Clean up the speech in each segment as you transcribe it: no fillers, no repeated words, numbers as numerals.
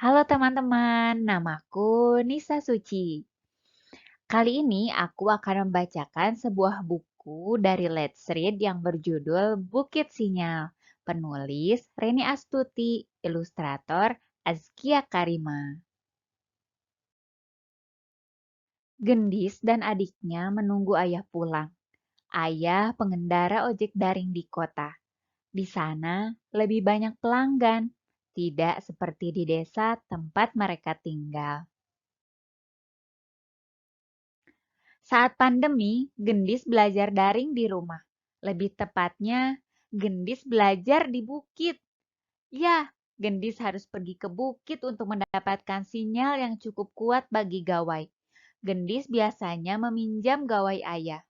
Halo teman-teman, namaku Nisa Suci. Kali ini aku akan membacakan sebuah buku dari Let's Read yang berjudul Bukit Sinyal. Penulis Reni Astuti, ilustrator Azkia Karima. Gendis dan adiknya menunggu ayah pulang. Ayah pengendara ojek daring di kota. Di sana lebih banyak pelanggan, tidak seperti di desa tempat mereka tinggal. Saat pandemi, Gendis belajar daring di rumah. Lebih tepatnya, Gendis belajar di bukit. Ya, Gendis harus pergi ke bukit untuk mendapatkan sinyal yang cukup kuat bagi gawai. Gendis biasanya meminjam gawai ayah.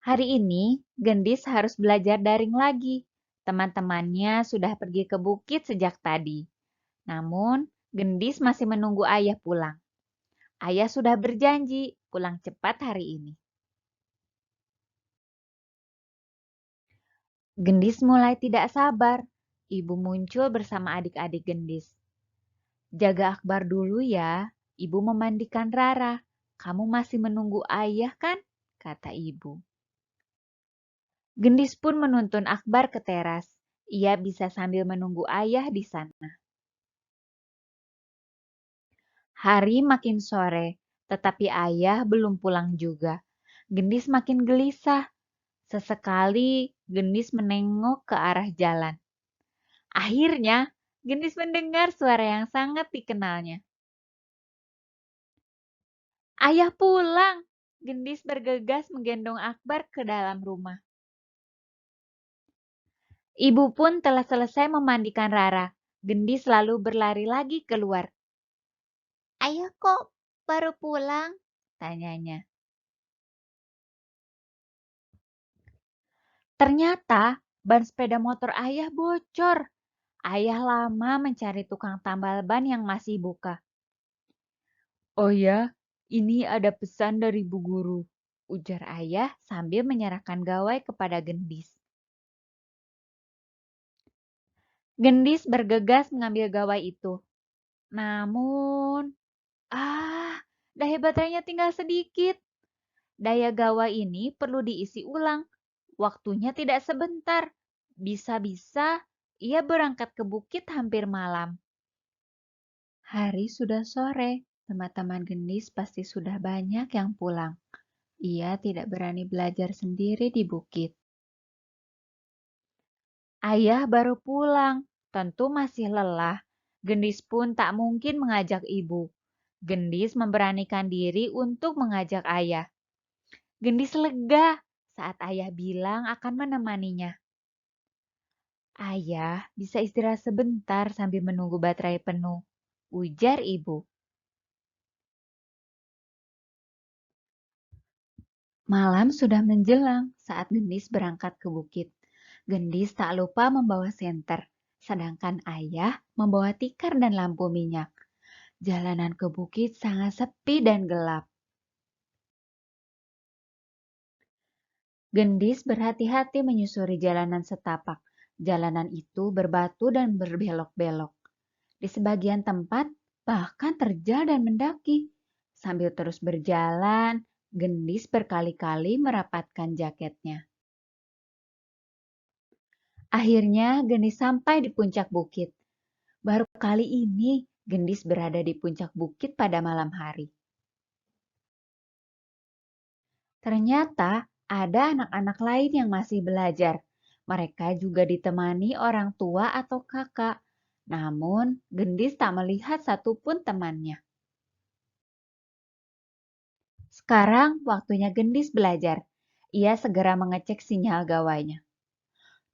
Hari ini, Gendis harus belajar daring lagi. Teman-temannya sudah pergi ke bukit sejak tadi. Namun, Gendis masih menunggu ayah pulang. Ayah sudah berjanji pulang cepat hari ini. Gendis mulai tidak sabar. Ibu muncul bersama adik-adik Gendis. Jaga Akbar dulu ya, ibu memandikan Rara. Kamu masih menunggu ayah kan? Kata ibu. Gendis pun menuntun Akbar ke teras. Ia bisa sambil menunggu ayah di sana. Hari makin sore, tetapi ayah belum pulang juga. Gendis makin gelisah. Sesekali Gendis menengok ke arah jalan. Akhirnya, Gendis mendengar suara yang sangat dikenalnya. Ayah pulang! Gendis bergegas menggendong Akbar ke dalam rumah. Ibu pun telah selesai memandikan Rara. Gendis lalu berlari lagi keluar. Ayah kok baru pulang? Tanyanya. Ternyata ban sepeda motor ayah bocor. Ayah lama mencari tukang tambal ban yang masih buka. Oh ya, ini ada pesan dari Bu Guru, ujar ayah sambil menyerahkan gawai kepada Gendis. Gendis bergegas mengambil gawai itu. Namun, daya baterainya tinggal sedikit. Daya gawai ini perlu diisi ulang. Waktunya tidak sebentar. Bisa-bisa ia berangkat ke bukit hampir malam. Hari sudah sore. Teman-teman Gendis pasti sudah banyak yang pulang. Ia tidak berani belajar sendiri di bukit. Ayah baru pulang, tentu masih lelah. Gendis pun tak mungkin mengajak ibu. Gendis memberanikan diri untuk mengajak ayah. Gendis lega saat ayah bilang akan menemaninya. Ayah bisa istirahat sebentar sambil menunggu baterai penuh, ujar ibu. Malam sudah menjelang saat Gendis berangkat ke bukit. Gendis tak lupa membawa senter, sedangkan ayah membawa tikar dan lampu minyak. Jalanan ke bukit sangat sepi dan gelap. Gendis berhati-hati menyusuri jalanan setapak. Jalanan itu berbatu dan berbelok-belok. Di sebagian tempat bahkan terjal dan mendaki. Sambil terus berjalan, Gendis berkali-kali merapatkan jaketnya. Akhirnya Gendis sampai di puncak bukit. Baru kali ini Gendis berada di puncak bukit pada malam hari. Ternyata ada anak-anak lain yang masih belajar. Mereka juga ditemani orang tua atau kakak. Namun, Gendis tak melihat satupun temannya. Sekarang waktunya Gendis belajar. Ia segera mengecek sinyal gawainya.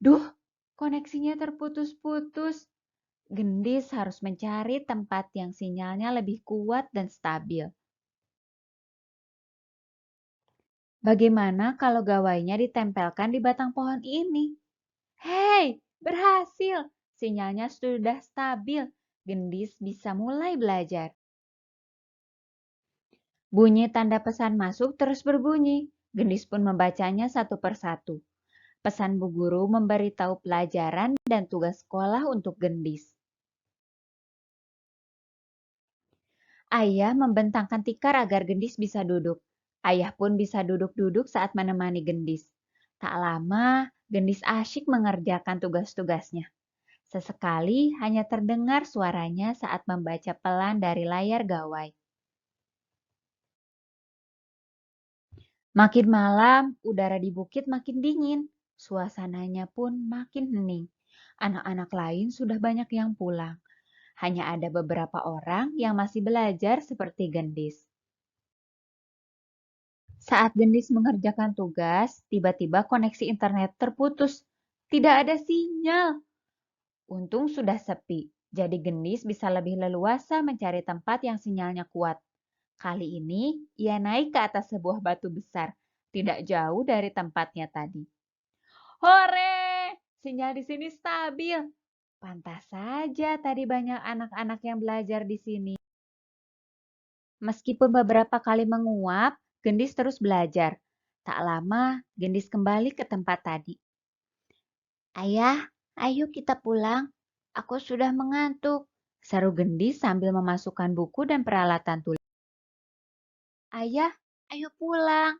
Duh, koneksinya terputus-putus. Gendis harus mencari tempat yang sinyalnya lebih kuat dan stabil. Bagaimana kalau gawainya ditempelkan di batang pohon ini? Hei, berhasil! Sinyalnya sudah stabil. Gendis bisa mulai belajar. Bunyi tanda pesan masuk terus berbunyi. Gendis pun membacanya satu persatu. Pesan bu guru memberitahu pelajaran dan tugas sekolah untuk Gendis. Ayah membentangkan tikar agar Gendis bisa duduk. Ayah pun bisa duduk-duduk saat menemani Gendis. Tak lama, Gendis asyik mengerjakan tugas-tugasnya. Sesekali hanya terdengar suaranya saat membaca pelan dari layar gawai. Makin malam, udara di bukit makin dingin. Suasananya pun makin hening. Anak-anak lain sudah banyak yang pulang. Hanya ada beberapa orang yang masih belajar seperti Gendis. Saat Gendis mengerjakan tugas, tiba-tiba koneksi internet terputus. Tidak ada sinyal. Untung sudah sepi, jadi Gendis bisa lebih leluasa mencari tempat yang sinyalnya kuat. Kali ini, ia naik ke atas sebuah batu besar, tidak jauh dari tempatnya tadi. Hore! Sinyal di sini stabil. Pantas saja tadi banyak anak-anak yang belajar di sini. Meskipun beberapa kali menguap, Gendis terus belajar. Tak lama, Gendis kembali ke tempat tadi. Ayah, ayo kita pulang. Aku sudah mengantuk, seru Gendis sambil memasukkan buku dan peralatan tulis. Ayah, ayo pulang.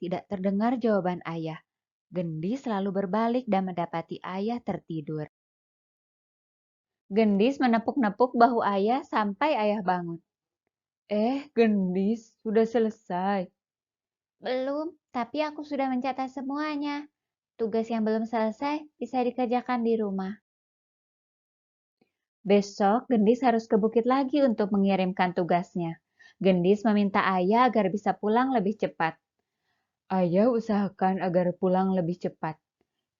Tidak terdengar jawaban ayah. Gendis selalu berbalik dan mendapati ayah tertidur. Gendis menepuk-nepuk bahu ayah sampai ayah bangun. Gendis, sudah selesai. Belum, tapi aku sudah mencatat semuanya. Tugas yang belum selesai bisa dikerjakan di rumah. Besok, Gendis harus ke bukit lagi untuk mengirimkan tugasnya. Gendis meminta ayah agar bisa pulang lebih cepat. Ayah usahakan agar pulang lebih cepat.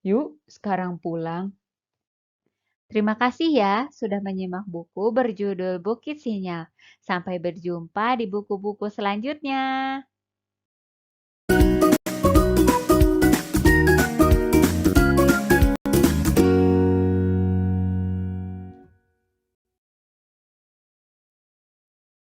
Yuk, sekarang pulang. Terima kasih ya sudah menyimak buku berjudul Bukit Sinyal. Sampai berjumpa di buku-buku selanjutnya.